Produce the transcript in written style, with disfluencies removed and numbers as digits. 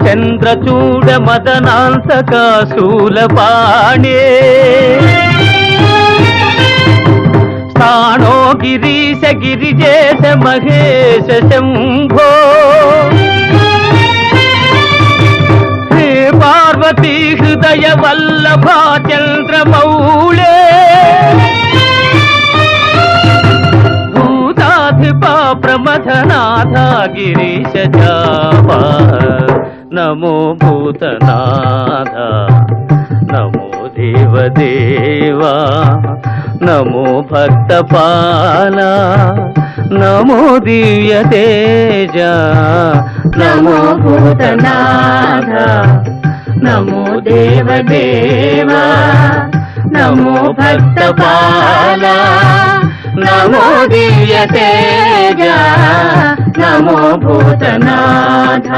చంద్రచూడ మదనాంతక శూలపాణే స్థాణో గిరీశ గిరిజేశ మహేశ శంభో హే పార్వతీ హృదయ వల్లభా చంద్రమౌళే భూతాధిపా ప్రమథనాథ గిరీశ జాపా నమో భూతనాథ నమో దేవదేవా నమో భక్తపాల నమో దివ్య తేజ నమో భూతనాథ నమో దేవదేవా నమో భక్తపాల నమో దివ్య తేజ నమో భూతనాథ